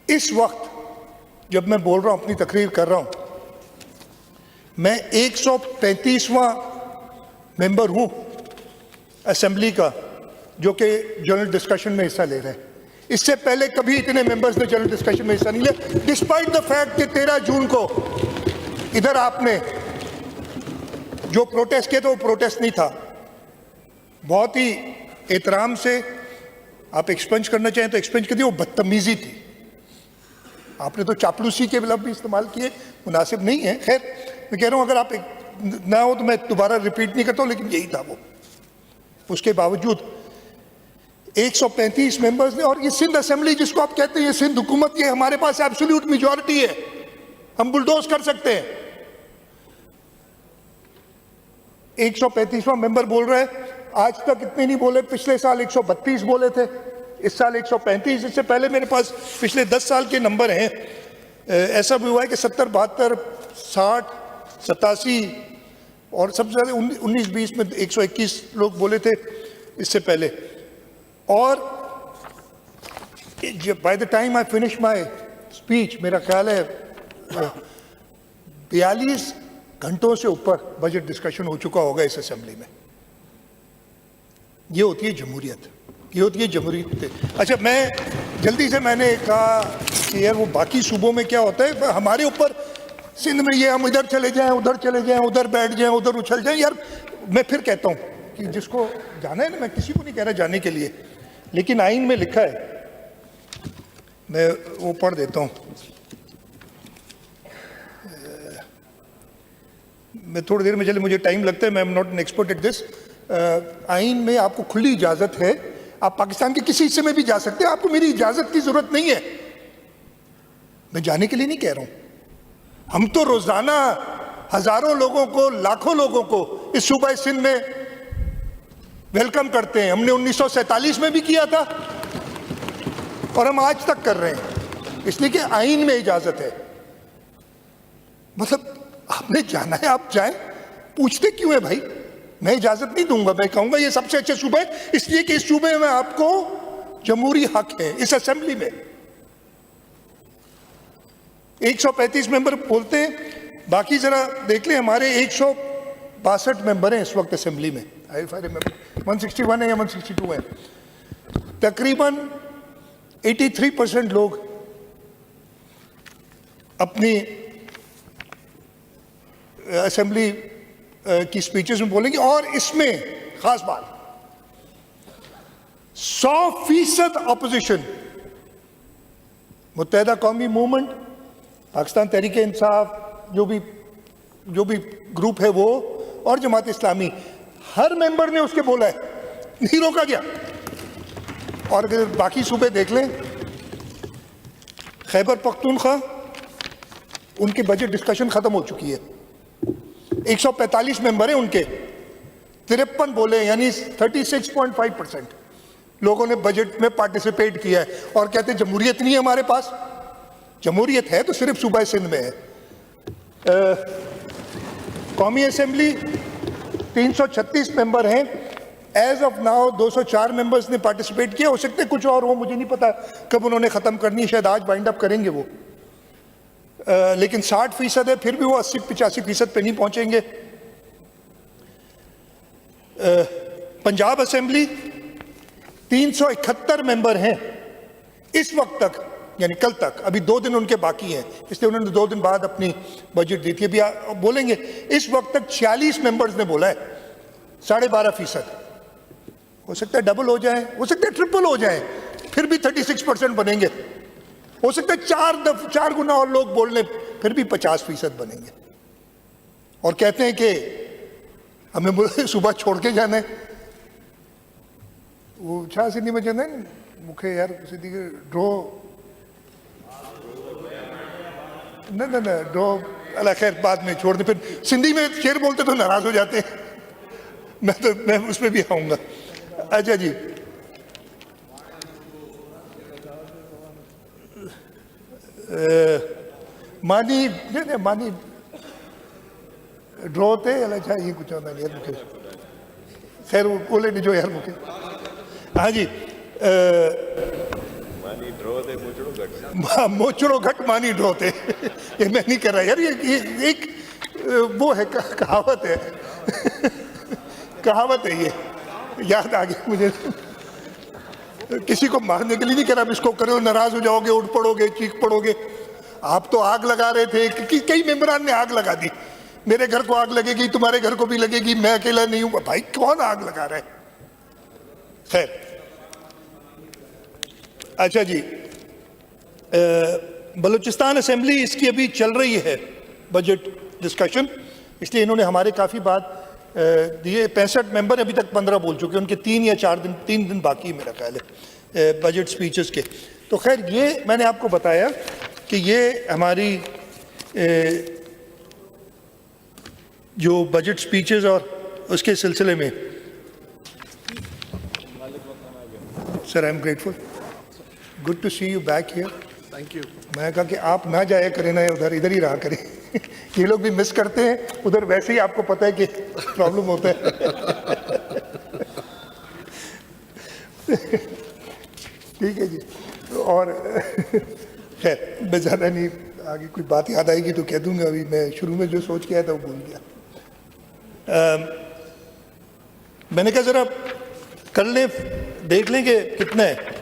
इस वक्त जब मैं बोल रहा हूं, अपनी तकरीर कर रहा हूं, मैं 135वां मेंबर हूं असेंबली का जो कि जनरल डिस्कशन में हिस्सा ले रहे हैं। इससे पहले कभी इतने मेंबर्स ने जनरल डिस्कशन में हिस्सा नहीं लिया, डिस्पाइट द फैक्ट कि 13 जून को इधर आपने जो प्रोटेस्ट किया था वो प्रोटेस्ट नहीं था। बहुत ही एहतराम से आप एक्सपेंज करना चाहें तो एक्सपेंज कर दिए, वो बदतमीजी थी। आपने तो चापलूसी के लफ्ज़ भी इस्तेमाल किए, मुनासिब नहीं है। खैर मैं कह रहा हूं अगर आप ना हो तो मैं दोबारा रिपीट नहीं करता हूं, लेकिन यही था वो। उसके बावजूद 135 मेंबर्स ने, और ये सिंध असेंबली जिसको आप कहते हैं, ये सिंध हुकूमत, ये हमारे पास एब्सोल्यूट मेजॉरिटी है, हम बुलडोज कर सकते हैं। 135वां मेंबर बोल रहा है, आज तक इतने नहीं बोले, पिछले साल 132 बोले थे, इस साल 135। इससे पहले मेरे पास पिछले 10 साल के नंबर हैं। ऐसा भी हुआ है कि 70, 72, 60, 87 और सबसे ज़्यादा 19-20 में 121 लोग बोले थे इससे पहले। और by the time I finish my speech, मेरा ख्याल है 42 घंटों से ऊपर बजट डिस्कशन हो चुका होगा इस असेंबली में। ये होती है जमहूरियत, ये होती है जमहूरियत। अच्छा, मैं जल्दी से मैंने कहा कि यार वो बाकी सूबों में क्या होता है, हमारे ऊपर सिंध में ये हम इधर चले जाएं, उधर चले जाएं, उधर बैठ जाएं, उधर उछल जाएं। यार मैं फिर कहता हूं कि जिसको जाना है ना, मैं किसी को नहीं कह रहा जाने के लिए, लेकिन आइन में लिखा है, मैं वो पढ़ देता हूं। मैं थोड़ी देर में, चले मुझे टाइम लगता है, मैं am not an expert at this. आइन में आपको खुली इजाजत है, आप पाकिस्तान के किसी हिस्से में भी जा सकते हैं, आपको मेरी इजाजत की जरूरत नहीं है। मैं जाने के लिए नहीं कह रहा हूं। हम तो रोजाना हजारों लोगों को, लाखों लोगों को इस सूबा सिंध में वेलकम करते हैं। हमने 1947 में भी किया था और हम आज तक कर रहे हैं, इसलिए कि आइन में इजाजत है। मतलब आपने जाना है, आप जाएं, पूछते क्यों है भाई? मैं इजाजत नहीं दूंगा, मैं कहूंगा ये सबसे अच्छे सूबे है, इसलिए कि इस सूबे में आपको जमहूरी हक है। इस असेंबली में 135 मेंबर बोलते हैं, बाकी जरा देख लें, हमारे 162 मेंबर हैं इस वक्त असेंबली में। आई रिमेंबर 161 है या 162 है। तकरीबन 83% लोग अपनी असेंबली की स्पीचेस में बोलेंगे। और इसमें खास बात, 100% अपोजिशन, मुत्तहिदा कौमी मूवमेंट, पाकिस्तान तहरीके इंसाफ, जो भी ग्रुप है वो, और जमात इस्लामी, हर मेंबर ने उसके बोला है, नहीं रोका गया। और अगर बाकी सूबे देख लें, खैबर पख्तूनख्वा, उनके बजट डिस्कशन खत्म हो चुकी है। 145 मेंबर हैं उनके, 53 बोले, यानी 36.5% लोगों ने बजट में पार्टिसिपेट किया है। और कहते हैं जमहूरियत नहीं है हमारे पास। जमहूरियत है तो सिर्फ सूबा सिंध में है। कौमी असेंबली 336 मेंबर हैं। एज ऑफ नाउ 204 मेंबर्स ने पार्टिसिपेट किया। हो सकते कुछ और हो, मुझे नहीं पता कब उन्होंने खत्म करनी है, शायद आज वाइंड अप करेंगे वो। लेकिन 60% है, फिर भी वो 80-85% पे नहीं पहुंचेंगे। पंजाब असेंबली 371 मेंबर हैं इस वक्त तक, यानी कल तक। अभी 2 दिन उनके बाकी हैं, इसलिए उन्होंने 2 दिन बाद अपनी बजट दी थी। अभी बोलेंगे। इस वक्त तक 46 मेंबर्स ने बोला है, 12.5%। हो सकता है डबल हो जाए, हो सकता है ट्रिपल हो जाए, फिर भी 36% बनेंगे। हो सकता है 4 गुना और लोग बोल लें, फिर भी 50% बनेंगे। और कहते हैं कि हमें सुबह छोड़ के जाना है। वो छा सिंधी में चवंदा आहिनि, मूंखे यार सिंधी ड्रो न ड्रो, अल्लाह खैर बाद में छोड़ दे। फिर सिंधी में शेर बोलते तो नाराज हो जाते हैं। मैं उसमें भी आऊंगा। अच्छा जी, मानी ड्रो ते अलाए छा ईअं कुझु चवंदा आहिनि यार मूंखे। खैर ॻोल्हे ॾिजो यार मूंखे। हाँ जी, मोचड़ो घट मानी ड्रोते, ये मैं नहीं कर रहा यार, ये एक वो है कहावत है कहावत है, ये याद आ गई मुझे। किसी को मारने के लिए नहीं कह रहा, इसको करो नाराज हो जाओगे, उठ पड़ोगे, चीख पड़ोगे। आप तो आग लगा रहे थे, कई मेंबरान ने आग लगा दी, मेरे घर को आग लगेगी, तुम्हारे घर को भी लगेगी, मैं अकेला नहीं हूं। भाई कौन आग लगा रहा है? खैर, अच्छा जी, बलूचिस्तान असेंबली इसकी अभी चल रही है बजट डिस्कशन, इसलिए इन्होंने हमारे काफ़ी बात दिए। 65 मेंबर अभी तक 15 बोल चुके हैं, उनके 3 दिन बाकी मेरा ख्याल है बजट स्पीचेस के। तो खैर, ये मैंने आपको बताया कि ये हमारी जो बजट स्पीचेस और उसके सिलसिले में, sir I am grateful, good to see you back here. Thank you. मैं कहा कि आप ना जाया करें ना उधर, इधर ही रहा करें ये लोग भी मिस करते हैं उधर, वैसे ही आपको पता है कि प्रॉब्लम होता है ठीक है जी। और खैर, मैं ज़्यादा नहीं, आगे कोई बात याद आएगी तो कह दूंगा, अभी मैं शुरू में जो सोच के आया था वो भूल गया। मैंने कहा ज़रा कर लें, देख लें कि कितना है।